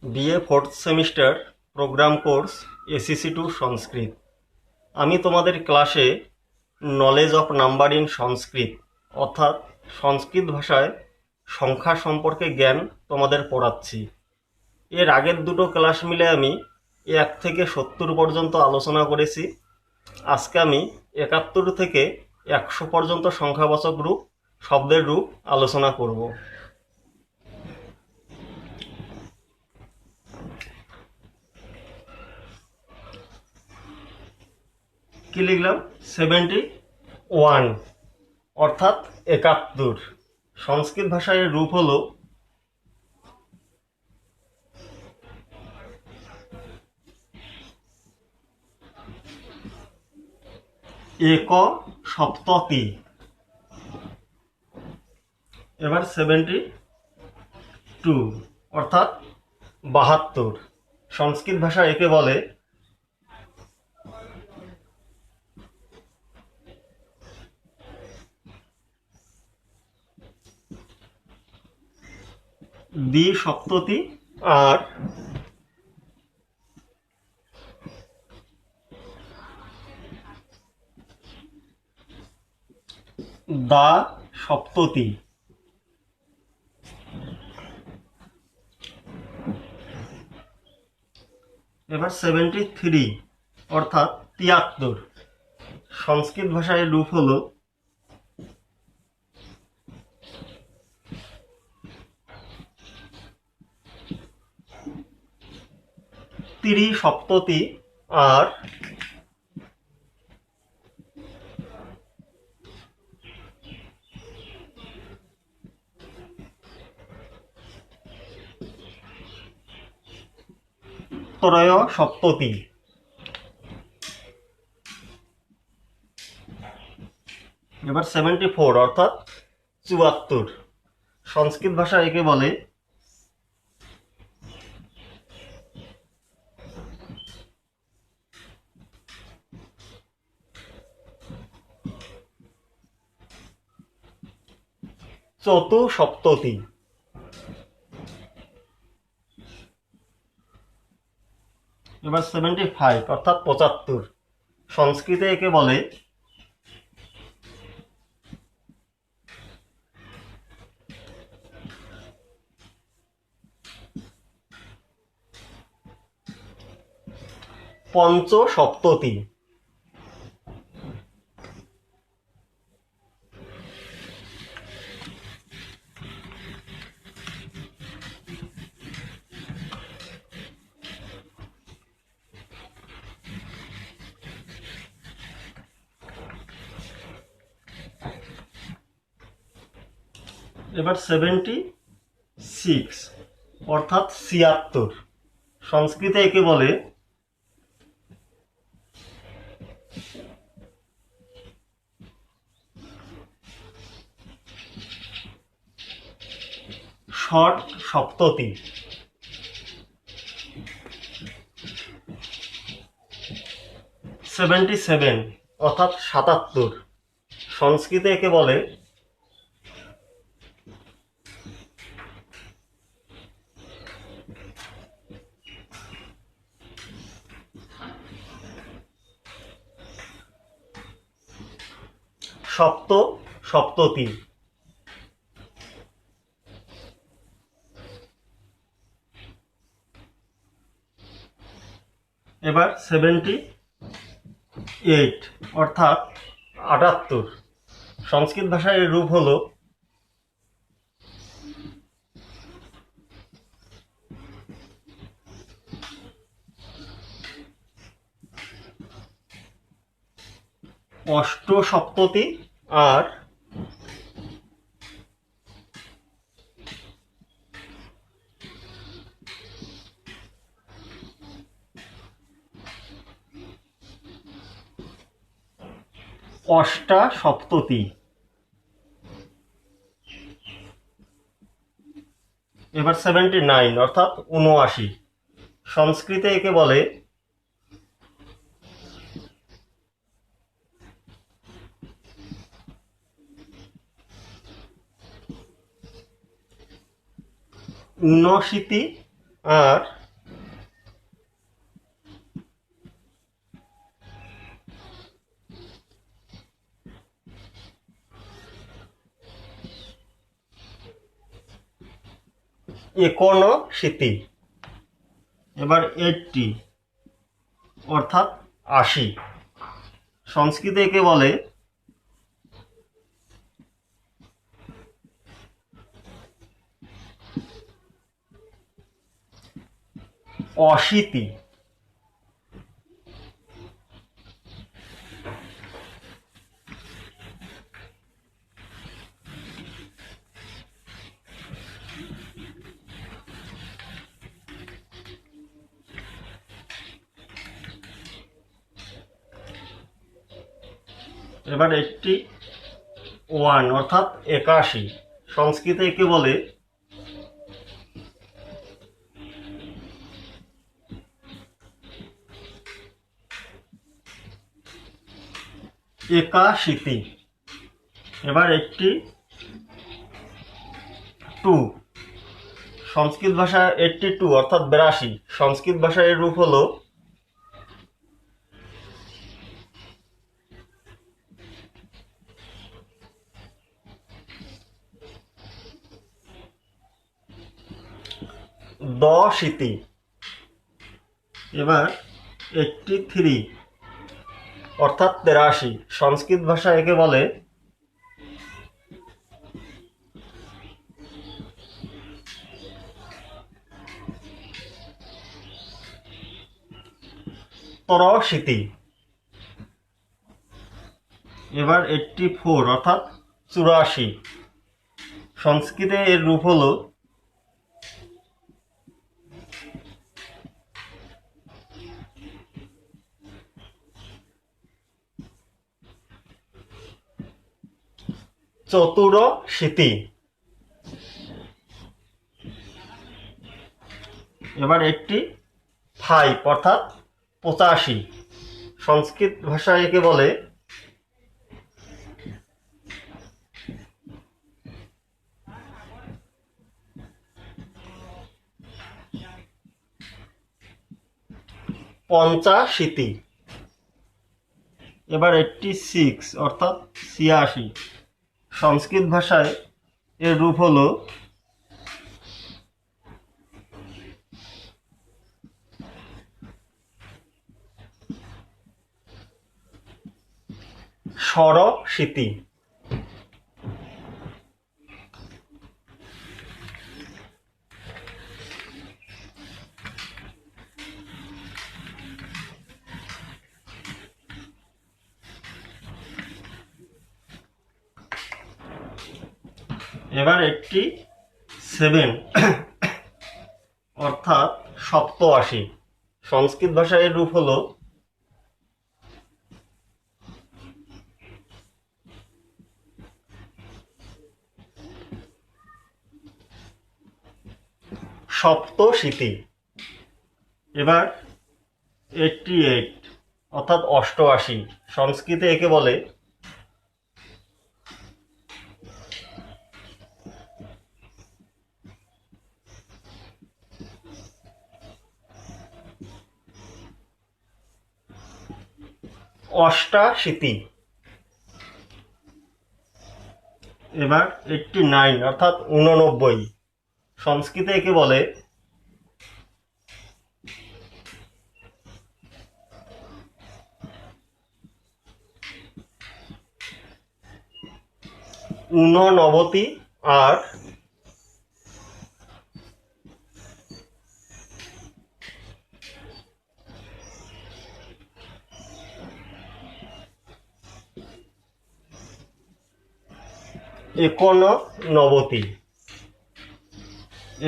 BA fourth semester programme course ACC two Sanskrit. আমি তোমাদের ক্লাসে knowledge of number in Sanskrit অর্থাৎ সংস্কৃত ভাষায় সংখ্যা সম্পর্কে জ্ঞান তোমাদের পড়াচ্ছি। এর আগের দুটো ক্লাস মিলে আমি 1 থেকে 70 পর্যন্ত আলোচনা করেছি। আজকে আমি 71 থেকে 100 পর্যন্ত সংখ্যাবাচক রূপ শব্দের রূপ আলোচনা করব। কি লিখলাম? 71 অর্থাৎ 71। সংস্কৃত ভাষায় এর রূপ হলো এক সপ্ততি। এবার 72 অর্থাৎ 72। সংস্কৃত ভাষায় একে বলে দ্বিসপ্ততি আর দা সপ্ততি। এবার 73 অর্থাৎ 73। সংস্কৃত ভাষায় রূপ হলো ত্রিসপ্ততি আর ত্রয় সপ্ততি। এবার 74 অর্থাৎ 74। সংস্কৃত ভাষা একে বলে চতুসপ্ততি। এবার 75 অর্থাৎ 75। সংস্কৃতে একে বলে পঞ্চসপ্ততি। এবার 76 অর্থাৎ 76। সংস্কৃতে একে বলে ষট সপ্ততি। 77 অর্থাৎ 77। সংস্কৃতে একে বলে সপ্ত সপ্ততি। এবার 78 অর্থাৎ 78। সংস্কৃত ভাষায় এর রূপ হলো অষ্টসপ্ততি আর অষ্টাসপ্ততি। এবার 79 অর্থাৎ 79। সংস্কৃতে একে বলে ঊনশীতি আর একাশি। এবার 80 অর্থাৎ 80। সংস্কৃতে একে বলে অশীতি। এবার 81 অর্থাৎ 81। সংস্কৃতে একে বলে একাশীতি। এবার 82। সংস্কৃত ভাষায় 82 অর্থাৎ 82। সংস্কৃত ভাষায় এর রূপ হলো দশীতি। এবার 83 অর্থাৎ 83। সংস্কৃত ভাষায় একে বলে ত্রশীতি। এবার 84 অর্থাৎ 84। সংস্কৃতে এর রূপ হলো চতুরশীতি। এবার 85 অর্থাৎ 85। সংস্কৃত ভাষায় একে বলে পঞ্চাশীতি। এবার 86 অর্থাৎ 86। সংস্কৃত ভাষায় এর রূপ হলো ষড়শীতি। এবার 87 অর্থাৎ 87। সংস্কৃত ভাষায় এর রূপ হলো সপ্তশীতি। এবার 88 অর্থাৎ 88। সংস্কৃতে একে বলে অষ্টাশীতি। এবার 89 অর্থাৎ 89। সংস্কৃতে একে বলে ঊননবতি। আর একানব্বই।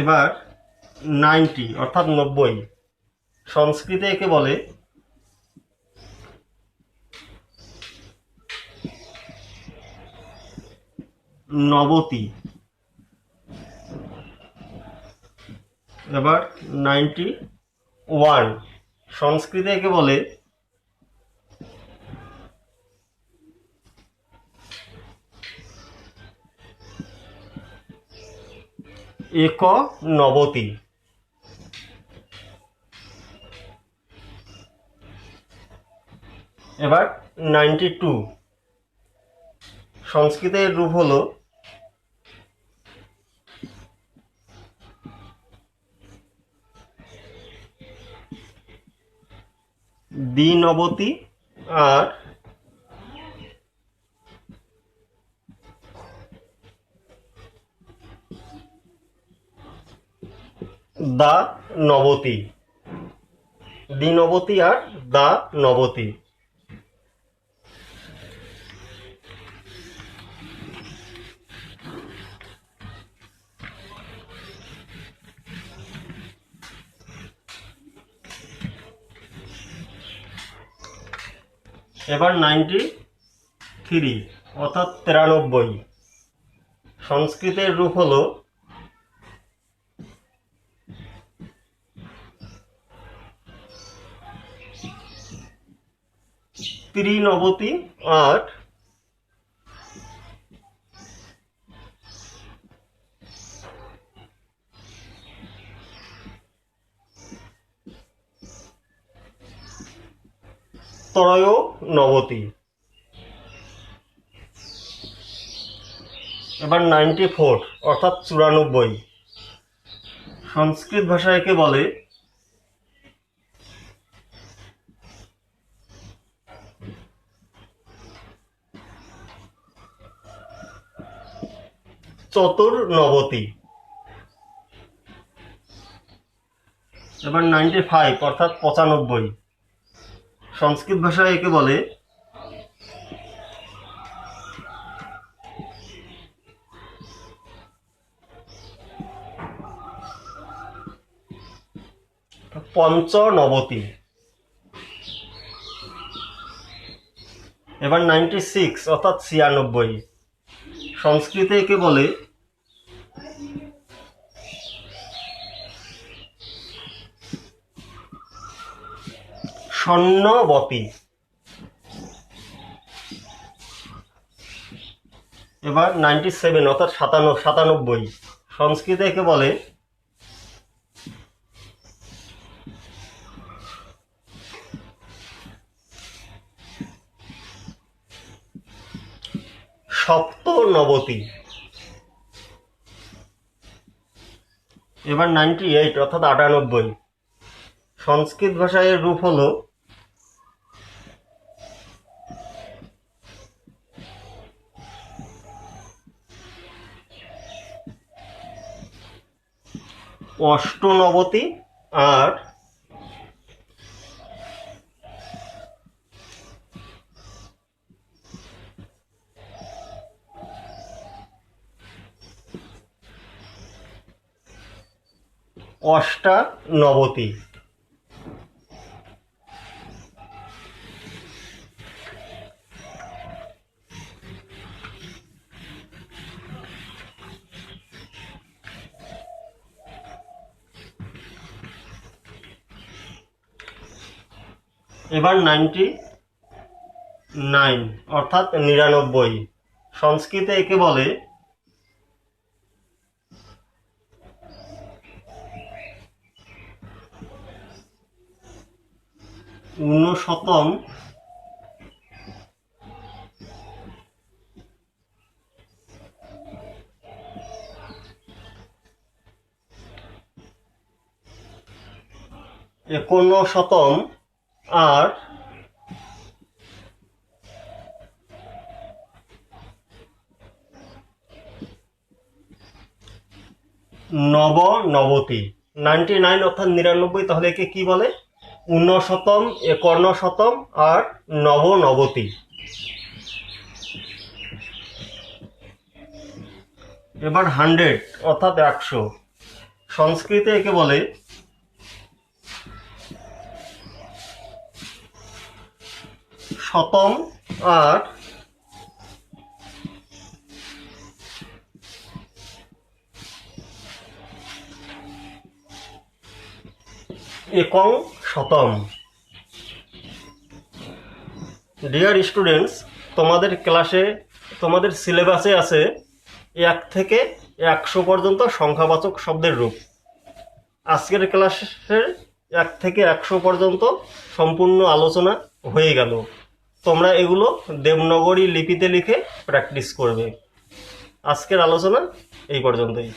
এবার 90 অর্থাৎ 90। সংস্কৃতে একে বলে নবতি। এবার 91। সংস্কৃতে একে বলে একনবতি। এবার 92 সংস্কৃতের রূপ হলো দ্বিনবতি আর দা নবতী। দ্বিনবতি আর দা নবতী। এবার 93 অর্থাৎ 93 সংস্কৃতের রূপ হলো ত্রিনবতি আর ত্রয়োনবতি। এবার 94 অর্থাৎ 94 সংস্কৃত ভাষায় একে বলে চতুর্নবতি। এবার 95 অর্থাৎ 95 সংস্কৃত ভাষায় একে বলে পঞ্চনবতি। এবার 96 অর্থাৎ 96 সংস্কৃতে একে বলে স্বর্ণবতী। এবার 97 অর্থাৎ 97 সংস্কৃতে একে বলে সপ্তনবতী। এবার 98 অর্থাৎ 98 সংস্কৃত ভাষায় এর রূপ হলো অষ্টনবতী আর অষ্টানবতী। এবার 99 অর্থাৎ 99 সংস্কৃতে একে বলে ঊনশতম একুনশতম আর নবনবতী। 99 অর্থাৎ 99 তাহলে একে কি বলে ঊনশতম একুনশতম আর নবনবতী। এবার 100 অর্থাৎ 100 সংস্কৃতে একে বলে শতম আর একং শতম। ডিয়ার স্টুডেন্টস, তোমাদের ক্লাসে তোমাদের সিলেবাসে আছে 1 থেকে 100 পর্যন্ত সংখ্যাবাচক শব্দের রূপ। আজকের ক্লাসের 1 থেকে 100 পর্যন্ত সম্পূর্ণ আলোচনা হয়ে গেল। তোমরা এগুলো দেবনাগরী লিপিতে লিখে প্র্যাকটিস করবে। আজকের আলোচনা এই পর্যন্তই।